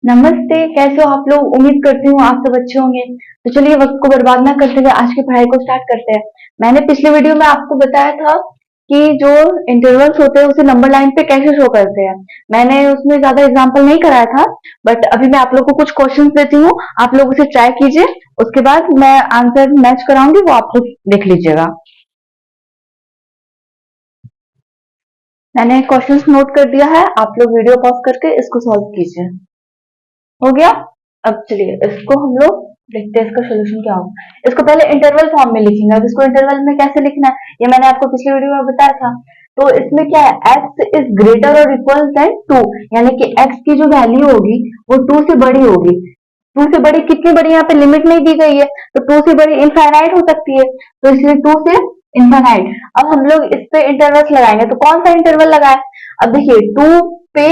नमस्ते, कैसे हो आप लोग? उम्मीद करती हूँ आप सब अच्छे होंगे। तो चलिए वक्त को बर्बाद ना करते हुए आज की पढ़ाई को स्टार्ट करते हैं। मैंने पिछले वीडियो में आपको बताया था कि जो इंटरवल्स होते हैं उसे नंबर लाइन पे कैसे शो करते हैं। मैंने उसमें ज्यादा एग्जांपल नहीं कराया था, बट अभी मैं आप लोग को कुछ क्वेश्चंस देती हूँ, आप लोग उसे ट्राई कीजिए। उसके बाद मैं आंसर मैच कराऊंगी, वो आप लोग देख लीजिएगा। मैंने क्वेश्चंस नोट कर दिया है, आप लोग वीडियो पॉज करके इसको सॉल्व कीजिए। हो गया। अब चलिए इसको हम लोग देखते हैं इसका सोल्यूशन क्या होगा। इसको पहले इंटरवल फॉर्म में लिखेंगे। अब इसको इंटरवल में कैसे लिखना है ये मैंने आपको पिछले वीडियो में बताया था। तो इसमें क्या है, x इज ग्रेटर और इक्वल देन 2, यानी कि x की जो वैल्यू होगी वो 2 से बड़ी होगी। 2 से बड़ी कितनी बड़ी, यहाँ पे लिमिट नहीं दी गई है, तो 2 से बड़ी इनफाइनाइट हो सकती है, तो इसलिए 2 से इनफाइनाइट। अब हम लोग इस पे इंटरवल लगाएंगे, तो कौन सा इंटरवल लगाए? अब देखिए 2 पे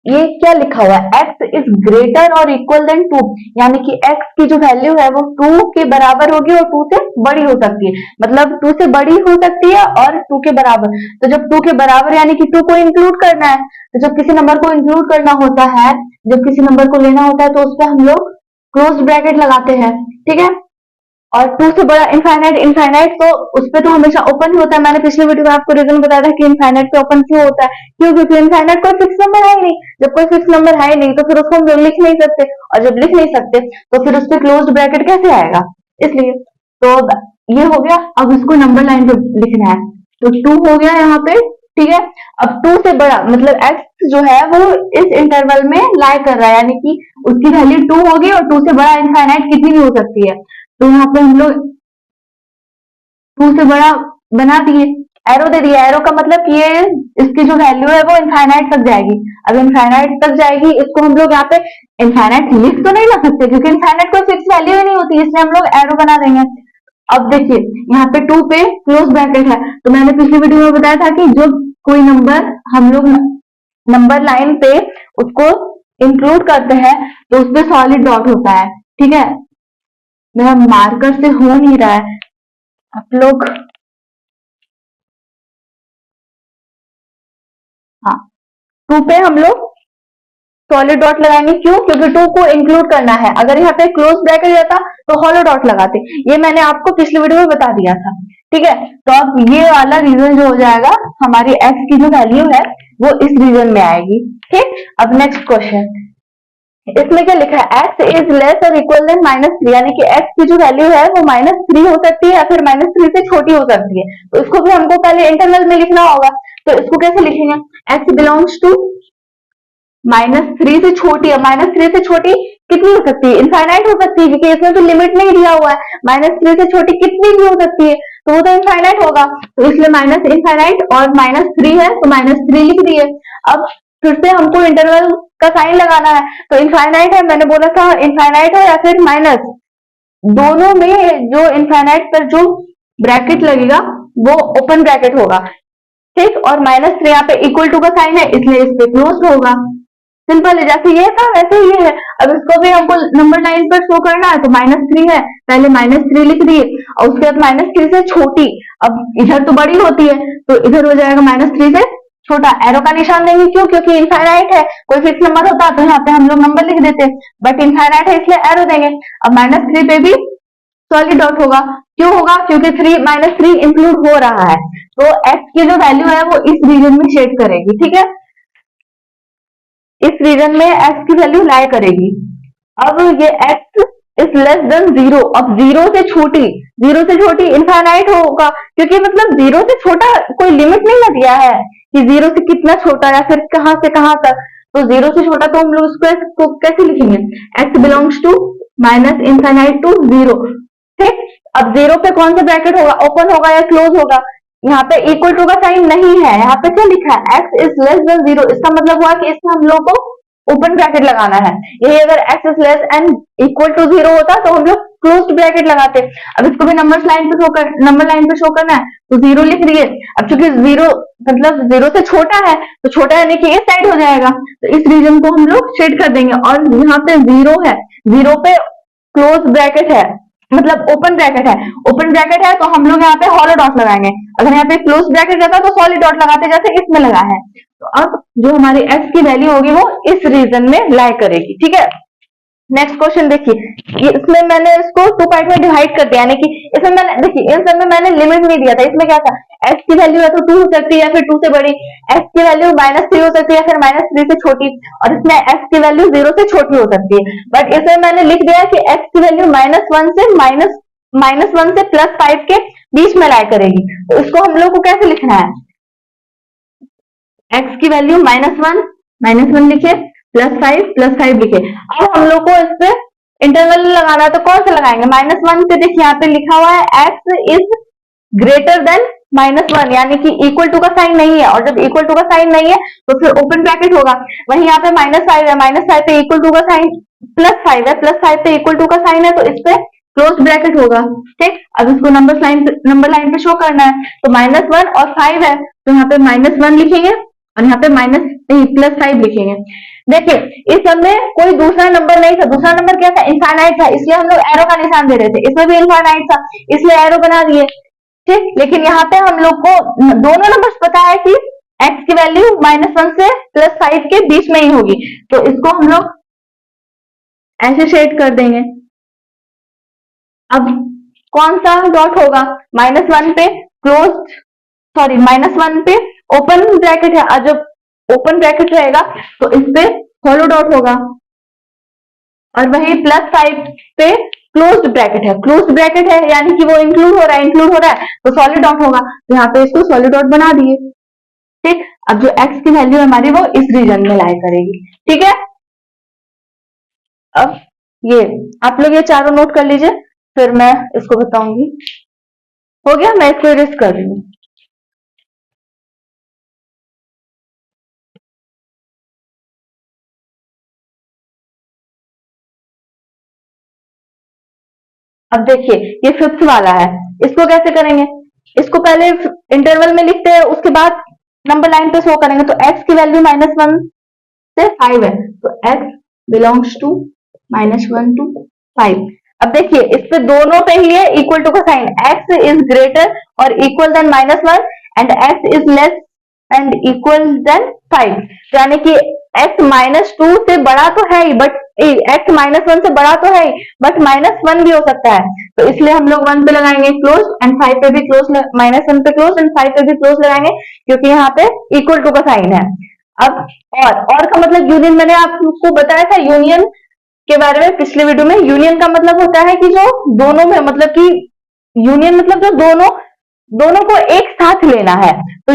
ये क्या लिखा हुआ है, x इज ग्रेटर और इक्वल देन 2, यानी कि x की जो वैल्यू है वो 2 के बराबर होगी और 2 से बड़ी हो सकती है। मतलब 2 से बड़ी हो सकती है और 2 के बराबर। तो जब 2 के बराबर यानी कि 2 को इंक्लूड करना है, तो जब किसी नंबर को इंक्लूड करना होता है, जब किसी नंबर को लेना होता है, तो उस पर हम लोग क्लोज ब्रैकेट लगाते हैं। ठीक है। और 2 से बड़ा इनफाइनाइट, इनफाइनाइट तो उस पे तो हमेशा ओपन ही होता है। मैंने पिछले वीडियो में आपको रीजन बताया था कि इनफाइनाइट पे ओपन क्यों होता है। क्यों? क्योंकि इनफाइनाइट कोई फिक्स नंबर है ही नहीं। जब कोई फिक्स नंबर है ही नहीं तो फिर उसको हम लोग लिख नहीं सकते, और जब लिख नहीं सकते तो फिर उस पर क्लोज ब्रैकेट कैसे आएगा, इसलिए। तो ये हो गया। अब इसको नंबर लाइन पे लिखना है, तो 2 हो गया यहाँ पे। ठीक है। अब 2 से बड़ा मतलब x जो है वो इस इंटरवल में लाई कर रहा है, यानी कि उसकी वैल्यू 2 होगी और 2 से बड़ा इनफाइनाइट कितनी भी हो सकती है। तो यहाँ पे हम लोग 2 से बड़ा बना दिए, एरो दे दिया। एरो का मतलब कि ये इसकी जो वैल्यू है वो इनफाइनाइट तक जाएगी। अब इनफाइनाइट तक जाएगी, इसको हम लोग यहाँ पे इनफाइनाइट लिख तो नहीं ला सकते क्योंकि इनफाइनाइट कोई फिक्स वैल्यू ही नहीं होती, इसलिए हम लोग एरो बना देंगे। अब देखिए यहाँ पे 2 पे क्लोज ब्रैकेट है, तो मैंने पिछली वीडियो में बताया था कि जो कोई नंबर हम लोग नंबर लाइन पे उसको इंक्लूड करते हैं तो उस पर सॉलिड डॉट होता है। ठीक है। मेरा मार्कर से हो नहीं रहा है, आप लोग। हाँ, 2 पे हम लोग सॉलिड डॉट लगाएंगे। क्यों? क्योंकि 2 को इंक्लूड करना है। अगर यहाँ पे क्लोज ब्रैकेट रहता तो हॉलो डॉट लगाते। ये मैंने आपको पिछले वीडियो में बता दिया था। ठीक है। तो अब ये वाला रीजन जो हो जाएगा, हमारी x की जो वैल्यू है वो इस रीजन में आएगी। ठीक। अब नेक्स्ट क्वेश्चन, इसमें क्या लिखा है, x इज लेस और इक्वल देन -3, यानी कि x की जो वैल्यू है वो -3 हो सकती है या फिर -3 से छोटी हो सकती है। तो इसको भी हमको पहले इंटरवल में लिखना होगा। तो इसको कैसे लिखेंगे, x बिलोंग्स टू -3 से छोटी है। -3 से छोटी कितनी हो सकती है? इनफाइनाइट हो सकती है, क्योंकि इसमें तो लिमिट नहीं दिया हुआ है। -3 से छोटी कितनी भी हो सकती है, तो वो तो इनफाइनाइट होगा। तो इसलिए माइनस इनफाइनाइट और -3 है तो -3 लिख दिए। अब फिर से हमको इंटरवल का साइन लगाना है। तो इनफाइनाइट है, मैंने बोला था इनफाइनाइट है या फिर माइनस, दोनों में जो इनफाइनाइट पर जो ब्रैकेट लगेगा वो ओपन ब्रैकेट होगा। ठीक। और -3 यहाँ पे इक्वल टू का साइन है, इसलिए इस पे क्लोज होगा। सिंपल है, जैसे ये था वैसे ही है। अब इसको भी हमको नंबर लाइन पर शो करना है, तो -3 है, पहले -3 लिख दिए और उसके बाद -3 से छोटी। अब इधर तो बड़ी होती है तो इधर हो जाएगा -3 से छोटा। एरो का निशान देंगे। क्यों? क्योंकि इनफाइनाइट है। कोई फिक्स नंबर होता तो यहाँ पे हम लोग नंबर लिख देते, बट इनफाइनाइट है इसलिए एरो देंगे। अब -3 पे भी सॉलिड डॉट होगा। क्यों होगा? क्योंकि -3 इंक्लूड हो रहा है, तो x की जो वैल्यू है वो इस रीजन में शेड करेगी। ठीक है। इस रीजन में x की वैल्यू लाई करेगी। अब ये x इज लेस देन 0। अब 0 से छोटी, 0 से छोटी इनफाइनाइट होगा, क्योंकि मतलब 0 से छोटा कोई लिमिट नहीं ना दिया है कि 0 से कितना छोटा या फिर कहां से कहां तक। तो 0 से छोटा तो हम लोग उसको कैसे लिखेंगे, x belongs to minus infinite to 0। ठीक। अब 0 पे कौन सा ब्रैकेट होगा, ओपन होगा या क्लोज होगा? यहाँ पे इक्वल टू का साइन नहीं है, यहाँ पे क्या लिखा है, x इज लेस देन 0। इसका मतलब हुआ कि इसमें हम लोग को ओपन ब्रैकेट लगाना है। यही अगर x is less and equal to 0 होता तो हम लोग क्लोज्ड ब्रैकेट लगाते। अब इसको भी नंबर लाइन पे शो करना है, तो 0 लिख दिए। अब चूंकि 0 मतलब 0 से छोटा है, तो छोटा यानी कि इस साइड हो जाएगा, तो इस रीजन को हम लोग शेड कर देंगे। और यहाँ पे 0 है, 0 पे क्लोज ब्रैकेट है, मतलब ओपन ब्रैकेट है। ओपन ब्रैकेट है तो हम लोग यहाँ पे हॉलो डॉट लगाएंगे। अगर यहाँ पे क्लोज ब्रैकेट रहता तो सॉलिड डॉट लगाते, जैसे इसमें लगा है। तो अब जो हमारी एक्स की वैल्यू होगी वो इस रीजन में लाई करेगी। ठीक है, नेक्स्ट क्वेश्चन देखिए, इसमें मैंने इसको 2 पार्ट में डिवाइड कर दिया, यानी कि इसमें मैंने देखिए इन सब में मैंने लिमिट नहीं दिया था। इसमें क्या था, एक्स की वैल्यू है तो 2 हो सकती है या फिर 2 से बड़ी, एक्स की वैल्यू -3 हो सकती है या फिर -3 से छोटी, और इसमें एक्स की वैल्यू 0 से छोटी हो सकती है। बट इसमें मैंने लिख दिया कि एक्स की वैल्यू -1 से +5 के बीच में लाई करेगी। तो इसको हम लोग को कैसे लिखना है, एक्स की वैल्यू -1 लिखे, +5 लिखे। अब हम लोग को इस पे इंटरवल लगाना है, तो कौन सा लगाएंगे, -1 पे। देखिए यहाँ पे लिखा हुआ है एक्स इज ग्रेटर देन -1, यानी कि इक्वल टू का साइन नहीं है, और जब इक्वल टू का साइन नहीं है तो फिर ओपन ब्रैकेट होगा। वहीं यहाँ पे -5 है, -5 पे इक्वल टू का साइन, +5 है, +5 पे इक्वल टू का साइन है, तो इस पे क्लोज ब्रैकेट होगा। ठीक, अब इसको नंबर लाइन पे शो करना है, तो -1 और 5 है, तो यहाँ पे -1 लिखेंगे और यहाँ पे +5 लिखेंगे। देखिए इस सब में कोई दूसरा नंबर नहीं था, दूसरा नंबर क्या था, इनफाइनाइट था, इसलिए हम लोग एरो का निशान दे रहे थे। इसमें भी इनफाइनाइट था इसलिए एरो बना दिए। ठीक, लेकिन यहाँ पे हम लोग को दोनों नंबर्स पता है कि x की वैल्यू -1 से +5 के बीच में ही होगी, तो इसको हम लोग ऐसे शेड कर देंगे। अब कौन सा डॉट होगा, -1 पे क्लोज, सॉरी -1 पे ओपन ब्रैकेट है, और जब ओपन ब्रैकेट रहेगा तो इस पे होलो डॉट होगा, और वही +5 पे क्लोज्ड ब्रैकेट है, क्लोज्ड ब्रैकेट है यानी कि वो इंक्लूड हो रहा है तो सॉलिड डॉट होगा, तो यहाँ पे इसको सॉलिड डॉट बना दिए। ठीक, अब जो x की वैल्यू है हमारी वो इस रीजन में लाई करेगी। ठीक है, अब ये आप लोग ये चारों नोट कर लीजिए, फिर मैं इसको बताऊंगी। हो गया, मैं इसको इरेज कर रही हूँ। अब देखिए ये 5th वाला है, इसको कैसे करेंगे, इसको पहले इंटरवल में लिखते हैं, उसके बाद नंबर लाइन पे शो करेंगे। तो x की वैल्यू -1 से 5 है, तो x बिलोंग्स टू -1 to 5। अब देखिए इस पे दोनों पे ही है इक्वल टू का साइन, x इज ग्रेटर और equal than -1 and x is less and equal than 5, यानी कि x -2 से बड़ा तो है ही, बट x -1 से बड़ा तो है ही, बट -1 भी हो सकता है, तो इसलिए हम लोग 1 पे लगाएंगे क्लोज एंड 5 पे भी क्लोज, -1 पे क्लोज एंड 5 पे भी क्लोज लगाएंगे, क्योंकि यहाँ पे इक्वल टू का साइन है। अब और का मतलब यूनियन, मैंने आपको बताया था यूनियन के बारे में पिछले वीडियो में। यूनियन का मतलब होता है कि जो दोनों में, मतलब कि यूनियन मतलब जो दोनों को एक साथ लेना है, तो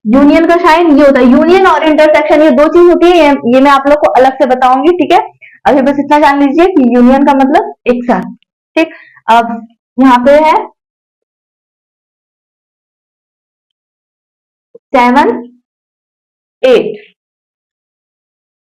यूनियन का साइन ये होता है। यूनियन और इंटरसेक्शन ये दो चीज होती है, ये मैं आप लोग को अलग से बताऊंगी। ठीक है, अभी बस इतना जान लीजिए कि यूनियन का मतलब एक साथ। ठीक, अब यहाँ पे है 7 8,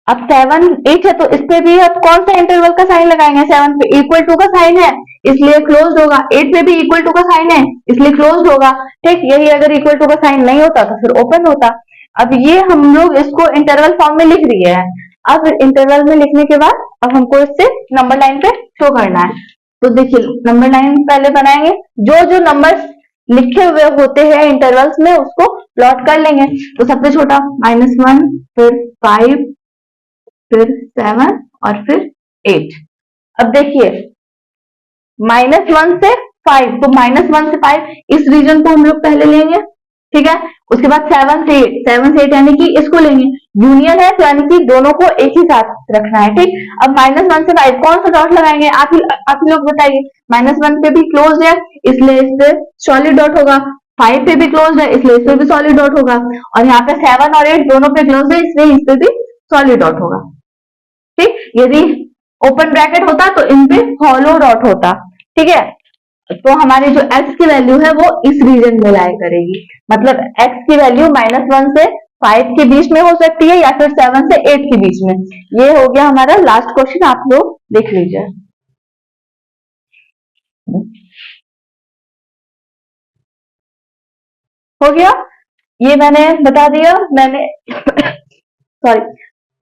अब 7 8 है, तो इस पे भी अब कौन सा इंटरवल का साइन लगाएंगे, 7 पे इक्वल टू का साइन है इसलिए क्लोज होगा, 8 पे भी इक्वल टू का साइन है इसलिए क्लोज होगा। ठीक, यही अगर इक्वल टू का साइन नहीं होता तो फिर ओपन होता। अब ये हम लोग इसको इंटरवल फॉर्म में लिख दिए हैं। अब इंटरवल में लिखने के बाद अब हमको इससे नंबर लाइन पे शो करना है। तो देखिए नंबर लाइन पहले बनाएंगे, जो जो नंबर लिखे हुए होते हैं इंटरवल्स में उसको प्लॉट कर लेंगे। तो सबसे छोटा -1, फिर 5, फिर 7 और फिर 8। अब देखिए -1 से 5, तो -1 से 5 इस रीजन को हम लोग पहले लेंगे। ठीक है, उसके बाद 7 से 8, 7 से 8 यानी कि इसको लेंगे, यूनियन है तो यानी कि दोनों को एक ही साथ रखना है। ठीक, अब -1 से 5 कौन सा डॉट लगाएंगे, आप ही लोग बताइए। -1 पे भी क्लोज है इसलिए इस पे सॉलिड डॉट होगा, 5 पे भी क्लोज है इसलिए इस पे भी सॉलिड डॉट होगा, और यहाँ पे 7 और 8 दोनों पे क्लोज है इसलिए इस पे भी सॉलिड डॉट होगा। ठीक, यदि ओपन ब्रैकेट होता तो इन पे हॉलो डॉट होता। ठीक है, तो हमारी जो x की वैल्यू है वो इस रीजन में लाई करेगी, मतलब x की वैल्यू -1 से 5 के बीच में हो सकती है या फिर 7 से 8 के बीच में। ये हो गया हमारा लास्ट क्वेश्चन, आप लोग देख लीजिए। हो गया, ये मैंने बता दिया, मैंने सॉरी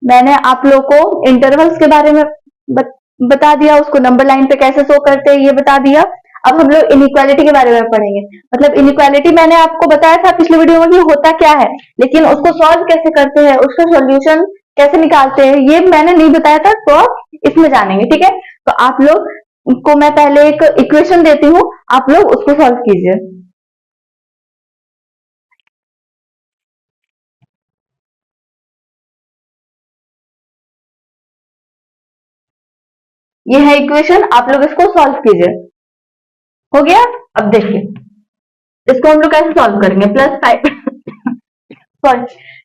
मैंने आप लोग को इंटरवल्स के बारे में बता दिया, उसको नंबर लाइन पे कैसे शो करते हैं ये बता दिया। अब हम लोग इनइक्वालिटी के बारे में पढ़ेंगे। मतलब इनइक्वालिटी मैंने आपको बताया था पिछले वीडियो में कि होता क्या है, लेकिन उसको सॉल्व कैसे करते हैं, उसका सॉल्यूशन कैसे निकालते हैं, ये मैंने नहीं बताया था, तो इसमें जानेंगे। ठीक है, तो आप लोग को मैं पहले एक इक्वेशन देती हूँ, आप लोग उसको सॉल्व कीजिए। ये है इक्वेशन, आप लोग इसको सॉल्व कीजिए। हो गया? अब देखिए इसको हम लोग कैसे सॉल्व करेंगे। +5 सॉरी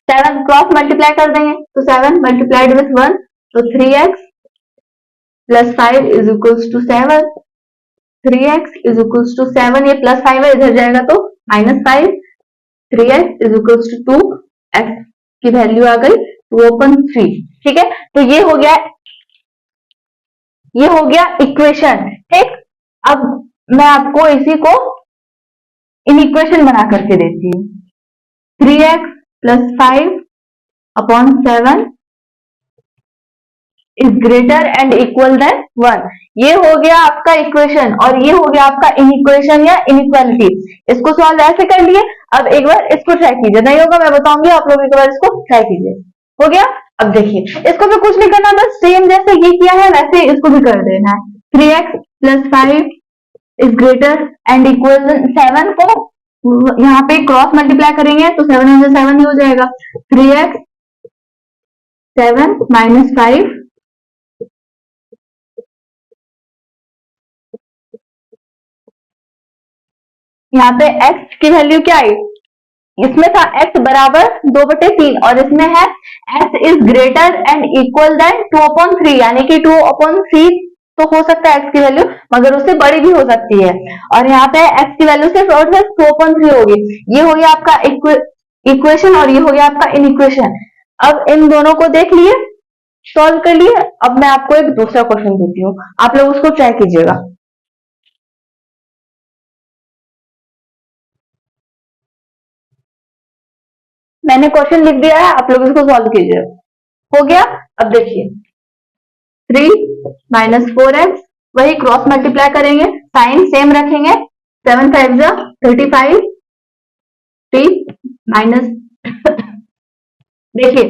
7 क्रॉस मल्टीप्लाई कर देंगे, तो 7 मल्टीप्लाइड विथ 1, तो 3x +5 is equals to 7। 3x is equals to 7, ये +5 है, इधर जाएगा तो -5। 3x is equals to 2, x की वैल्यू आ गई 2/3। ठीक है, तो ये हो गया इक्वेशन। ठीक, अब मैं आपको इसी को इन इक्वेशन बना करके देती हूँ। 3x +5/7 is greater and equal than 1। ये हो गया आपका इक्वेशन और ये हो गया आपका इनइक्वेशन या इनइक्वालिटी। इसको सॉल्व ऐसे कर लिए। अब एक बार इसको ट्राई कीजिए, नहीं होगा मैं बताऊंगी, आप लोग एक बार इसको ट्राई कीजिए। हो गया? अब देखिए इसको भी कुछ नहीं करना, बस सेम जैसे ये किया है वैसे इसको भी कर देना है। 3x +5 is greater and equal 7 को यहाँ पे क्रॉस मल्टीप्लाई करेंगे तो 7 × 7 ही हो जाएगा। 3x 7 - 5 यहाँ पे x की वैल्यू क्या आई, इसमें था x बराबर 2/3 और इसमें है x is greater and equal than 2/3, यानी कि 2/3 तो हो सकता है x की वैल्यू, मगर उससे बड़ी भी हो सकती है। और यहाँ पे x की वैल्यू सिर्फ और सिर्फ 2/3 होगी। ये हो गया आपका इक्वेशन और ये हो गया आपका इनइक्वेशन। अब इन दोनों को देख लिए, सॉल्व कर लिए। अब मैं आपको एक दूसरा क्वेश्चन देती हूँ, आप लोग उसको ट्राई कीजिएगा। मैंने क्वेश्चन लिख दिया है, आप लोग इसको सॉल्व कीजिए। हो गया? अब देखिए 3 - 4x, वही क्रॉस मल्टीप्लाई करेंगे, साइन सेम रखेंगे। 7 × 5 = 35। माइनस देखिए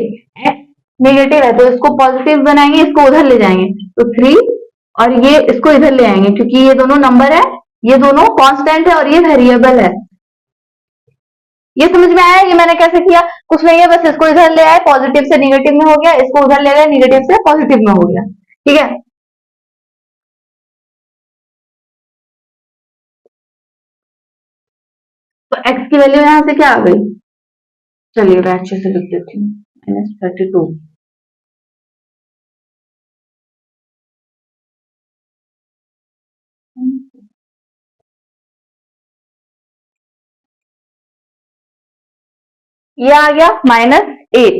x नेगेटिव है तो इसको पॉजिटिव बनाएंगे, इसको उधर ले जाएंगे तो 3, और ये इसको इधर ले आएंगे क्योंकि ये दोनों नंबर है, ये दोनों कांस्टेंट है और ये वेरिएबल है। ये समझ में आया? ये मैंने कैसे किया? कुछ नहीं है, बस इसको इधर ले आए, पॉजिटिव से निगेटिव में हो गया, इसको उधर ले गए, निगेटिव से पॉजिटिव में हो गया। ठीक है, तो x की वैल्यू यहां से क्या आ गई, चलिए मैं अच्छे से लिख देती हूँ, -32। ये आ गया -8।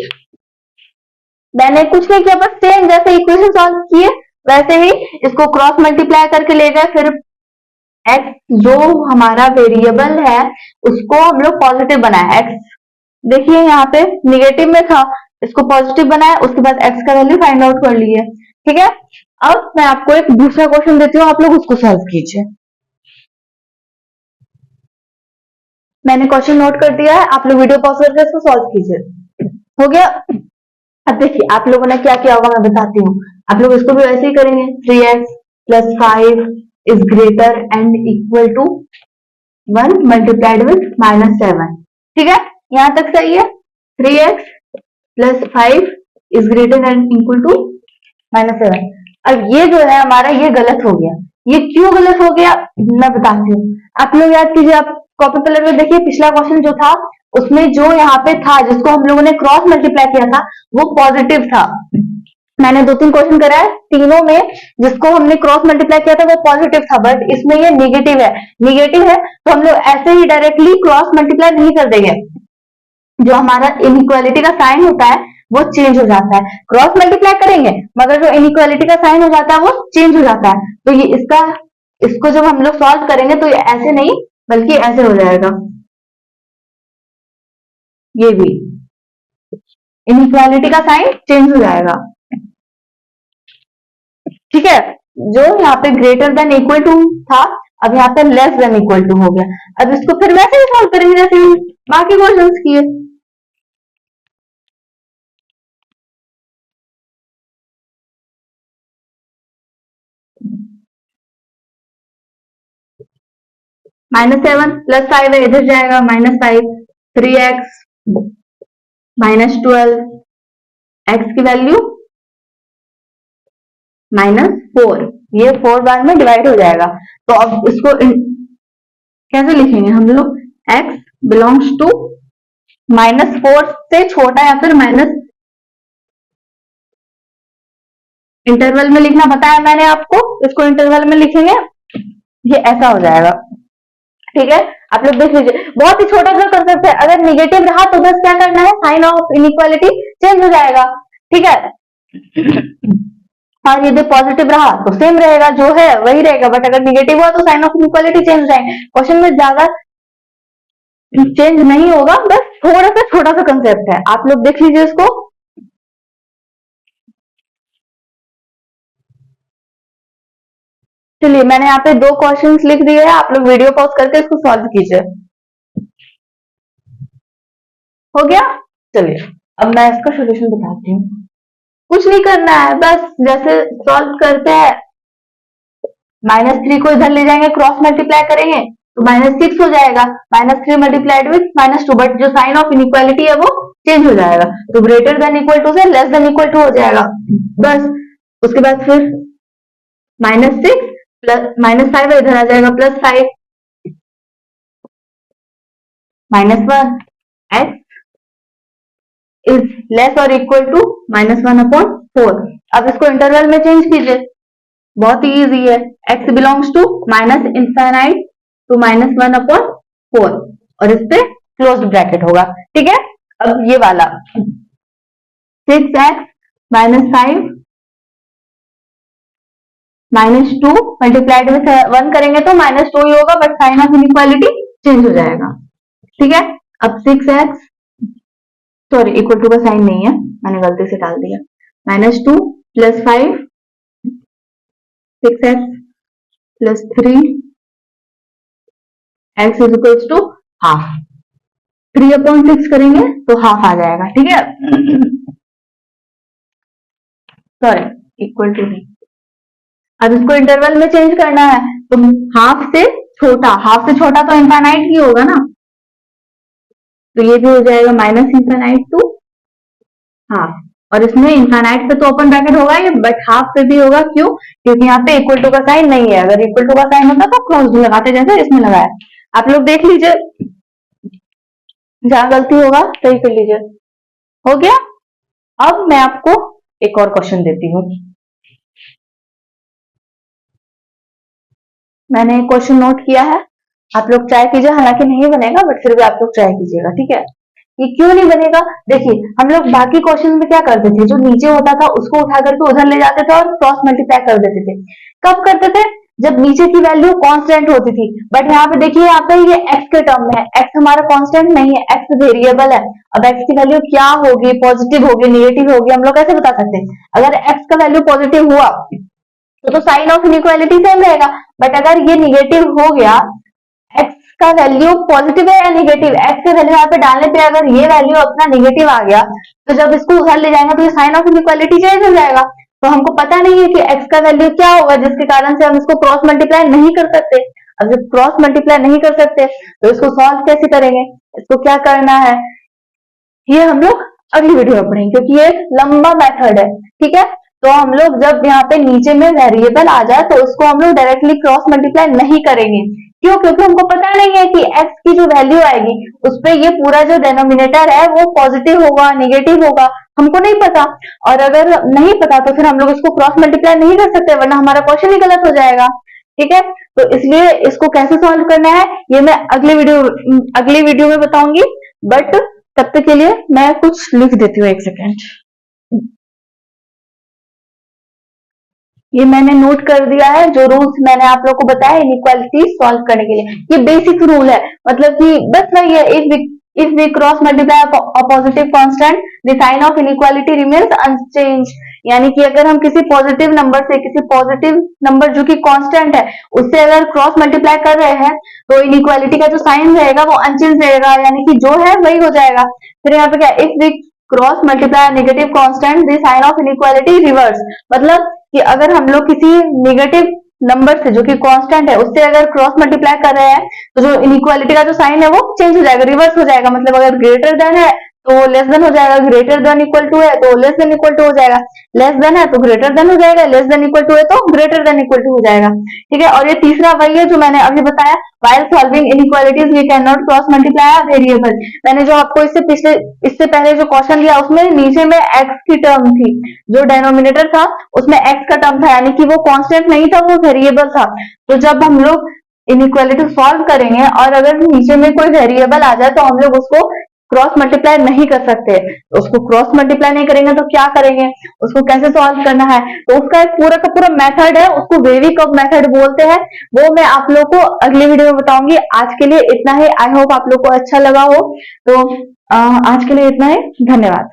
मैंने कुछ नहीं किया, बस सेम जैसे इक्वेशन सॉल्व किए वैसे ही इसको क्रॉस मल्टीप्लाई करके ले गए। फिर x जो हमारा वेरिएबल है उसको हम लोग पॉजिटिव बनाया। x देखिए यहाँ पे निगेटिव में था, इसको पॉजिटिव बनाया, उसके बाद x का वैल्यू फाइंड आउट कर लिए। ठीक है, अब मैं आपको एक दूसरा क्वेश्चन देती हूँ, आप लोग उसको सॉल्व कीजिए। मैंने क्वेश्चन नोट कर दिया है, आप लोग वीडियो पॉज करके इसको सॉल्व कीजिए। हो गया? अब देखिए आप लोगों ने क्या किया होगा मैं बताती हूँ, आप लोग इसको भी वैसे ही करेंगे। 3x +5 is greater and equal to 1 multiplied with -7। ठीक है, यहां तक सही है। 3x +5 is greater and equal to -7। अब ये जो है हमारा, ये गलत हो गया। ये क्यों गलत हो गया मैं बताती हूँ, आप लोग याद कीजिए, आप कॉपी पे में देखिए पिछला क्वेश्चन जो था उसमें जो यहाँ पे था जिसको हम लोगों ने क्रॉस मल्टीप्लाई किया था वो पॉजिटिव था। मैंने 2-3 क्वेश्चन कराए, तीनों में जिसको हमने क्रॉस मल्टीप्लाई किया था वो पॉजिटिव था, बट इसमें ये निगेटिव है। निगेटिव है तो हम लोग ऐसे ही डायरेक्टली क्रॉस मल्टीप्लाई नहीं कर देंगे, जो हमारा इनइक्वालिटी का साइन होता है वो चेंज हो जाता है। क्रॉस मल्टीप्लाई करेंगे मगर जो इनइक्वालिटी का साइन हो जाता है वो चेंज हो जाता है। तो ये इसको जब हम लोग सॉल्व करेंगे तो ये ऐसे नहीं बल्कि ऐसे हो जाएगा। ये भी इनइक्वालिटी का साइन चेंज हो जाएगा। ठीक है, जो यहाँ पे ग्रेटर देन इक्वल टू था अब यहाँ पे लेस देन इक्वल टू हो गया। अब इसको फिर वैसे ही सॉल्व करेंगे जैसे बाकी क्वेश्चंस किए। -7 + 5 है, इधर जाएगा -5, 3x -12, x की वैल्यू -4, ये 4 बार में डिवाइड हो जाएगा। तो अब इसको कैसे लिखेंगे हम लोग, x बिलोंग्स टू -4 से छोटा या फिर माइनस इंटरवल में लिखना बताया मैंने आपको, इसको इंटरवल में लिखेंगे, ये ऐसा हो जाएगा। ठीक है, आप लोग देख लीजिए, बहुत ही छोटा सा कंसेप्ट है। अगर निगेटिव रहा तो बस क्या करना है, साइन ऑफ इनइक्वालिटी चेंज हो जाएगा। ठीक है, और यदि पॉजिटिव रहा तो सेम रहेगा, जो है वही रहेगा, बट अगर निगेटिव हुआ तो साइन ऑफ इनइक्वालिटी चेंज हो जाएंगे। क्वेश्चन में ज्यादा चेंज नहीं होगा, बस थोड़ा सा छोटा सा कंसेप्ट है, आप लोग देख लीजिए इसको। चलिए, मैंने यहाँ पे 2 क्वेश्चंस लिख दिए हैं, आप लोग वीडियो पॉज करके इसको सॉल्व कीजिए। हो गया? चलिए, अब मैं इसका सोल्यूशन बताती हूँ। कुछ नहीं करना है, बस जैसे सॉल्व करते हैं, -3 को इधर ले जाएंगे, क्रॉस मल्टीप्लाई करेंगे तो -6 हो जाएगा, -3 मल्टीप्लाइड विथ -2, बट जो साइन ऑफ इनइक्वालिटी है वो चेंज हो जाएगा, तो ग्रेटर देन इक्वल टू से लेस देन इक्वल टू हो जाएगा। बस उसके बाद फिर -6 प्लस -5 इधर आ जाएगा, +5 -1 x इज लेस और इक्वल टू -1/4। अब इसको इंटरवल में चेंज कीजिए, बहुत ही इजी है, x बिलोंग्स टू -∞ टू -1/4 और इस पे क्लोज्ड ब्रैकेट होगा। ठीक है, अब ये वाला 6x -5 -2 मल्टीप्लाइड में 1 करेंगे तो -2 ही होगा, but sign of inequality change हो जाएगा। ठीक है, अब 6x, सॉरी इक्वल टू का साइन नहीं है, मैंने गलती से डाल दिया, -2 + 5 6x + 3 x is equal to half, 3/6 करेंगे तो हाफ आ जाएगा। ठीक है, सॉरी इक्वल टू नहीं, अब इसको इंटरवल में चेंज करना है, तो हाफ से छोटा तो इनफाइनाइट ही होगा ना, तो ये भी हो जाएगा -∞ टू हाफ, और इसमें इनफाइनाइट पे तो ओपन ब्रैकेट होगा ही, बट हाफ पे भी होगा, क्यों? क्योंकि यहाँ पे इक्वल टू का साइन नहीं है, अगर इक्वल टू का साइन होता तो क्लोज लगाते जैसे इसमें लगाया। आप लोग देख लीजिए, जहां गलती होगा सही कर लीजिए। हो गया? अब मैं आपको एक और क्वेश्चन देती हूँ, मैंने क्वेश्चन नोट किया है, आप लोग ट्राई कीजिए, हालांकि नहीं बनेगा बट फिर भी आप लोग ट्राई कीजिएगा। ठीक है, ये क्यों नहीं बनेगा, देखिए हम लोग बाकी क्वेश्चन में क्या करते थे, जो नीचे होता था उसको उठा करके उधर ले जाते थे और क्रॉस मल्टीप्लाई कर देते थे। कब करते थे, जब नीचे की वैल्यू कांस्टेंट होती थी, बट यहाँ पे देखिए, यहाँ पे ये x के टर्म में है, x हमारा कांस्टेंट नहीं है, x वेरिएबल है। अब x की वैल्यू क्या होगी, पॉजिटिव होगी, नेगेटिव होगी, हम लोग कैसे बता सकते हैं? अगर x का वैल्यू पॉजिटिव हुआ तो साइन ऑफ इनइक्वालिटी सेम रहेगा, बट अगर ये निगेटिव हो गया, x का वैल्यू पॉजिटिव है या निगेटिव, x का वैल्यू यहाँ पे डालने पे अगर ये वैल्यू अपना निगेटिव आ गया, तो जब इसको उधर ले जाएंगे तो ये साइन ऑफ इनइक्वालिटी चेंज हो जाएगा। तो हमको पता नहीं है कि x का वैल्यू क्या होगा, जिसके कारण से हम इसको क्रॉस मल्टीप्लाई नहीं कर सकते। अब जब क्रॉस मल्टीप्लाई नहीं कर सकते तो इसको सॉल्व कैसे करेंगे, इसको क्या करना है, ये हम लोग अगली वीडियो में पढ़ेंगे, क्योंकि ये एक लंबा मेथड है। ठीक है, तो हम लोग जब यहाँ पे नीचे में वेरिएबल आ जाए तो उसको हम लोग डायरेक्टली क्रॉस मल्टीप्लाई नहीं करेंगे, क्यों? क्योंकि हमको पता नहीं है कि x की जो वैल्यू आएगी उस पे ये पूरा जो डेनोमिनेटर है वो पॉजिटिव होगा, निगेटिव होगा, हमको नहीं पता। और अगर नहीं पता तो फिर हम लोग इसको क्रॉस मल्टीप्लाई नहीं कर सकते, वरना हमारा क्वेश्चन ही गलत हो जाएगा। ठीक है, तो इसलिए इसको कैसे सॉल्व करना है ये मैं अगली वीडियो में बताऊंगी, बट तब तक के लिए मैं कुछ लिख देती हूँ, 1 सेकेंड। ये मैंने नोट कर दिया है, जो रूल्स मैंने आप लोग को बताया इनइक्वालिटी सॉल्व करने के लिए, ये बेसिक रूल है, मतलब कि बस वही है, if we cross multiply a positive constant the sign of inequality remains unchange, यानी कि अगर हम किसी पॉजिटिव नंबर से किसी पॉजिटिव नंबर जो कि कांस्टेंट है उससे अगर क्रॉस मल्टीप्लाई कर रहे हैं तो इनइक्वालिटी का जो साइन रहेगा वो अनचेंज रहेगा, यानी कि जो है वही हो जाएगा। फिर यहाँ पे क्या, if we cross multiply negative constant the sign of inequality reverse, मतलब कि अगर हम लोग किसी नेगेटिव नंबर से जो कि कांस्टेंट है उससे अगर क्रॉस मल्टीप्लाई कर रहे हैं तो जो इनइक्वालिटी का जो साइन है वो चेंज हो जाएगा, रिवर्स हो जाएगा। मतलब अगर ग्रेटर देन है तो लेस देन हो जाएगा, ग्रेटर देन इक्वल टू है तो लेस देन इक्वल टू हो जाएगा, लेस देन है तो ग्रेटर देन हो जाएगा, लेस देन इक्वल टू है तो ग्रेटर देन इक्वल टू हो जाएगा। ठीक है, और ये तीसरा वही है जो मैंने अभी बताया, while solving inequalities we cannot cross multiply a variable। मैंने जो आपको इससे पहले जो क्वेश्चन दिया उसमें नीचे में x की टर्म थी, जो डेनोमिनेटर था उसमें x का टर्म था, यानी कि वो कांस्टेंट नहीं था, वो वेरिएबल था। तो जब हम लोग इनइक्वालिटी सॉल्व करेंगे और अगर नीचे में कोई वेरिएबल आ जाए तो हम लोग उसको क्रॉस मल्टीप्लाई नहीं कर सकते। उसको क्रॉस मल्टीप्लाई नहीं करेंगे तो क्या करेंगे, उसको कैसे सॉल्व करना है, तो उसका एक पूरा का पूरा मेथड है, उसको वेवी कर्व मेथड बोलते हैं। वो मैं आप लोग को अगली वीडियो में बताऊंगी। आज के लिए इतना ही। आई होप आप लोग को अच्छा लगा हो। तो आज के लिए इतना ही। धन्यवाद।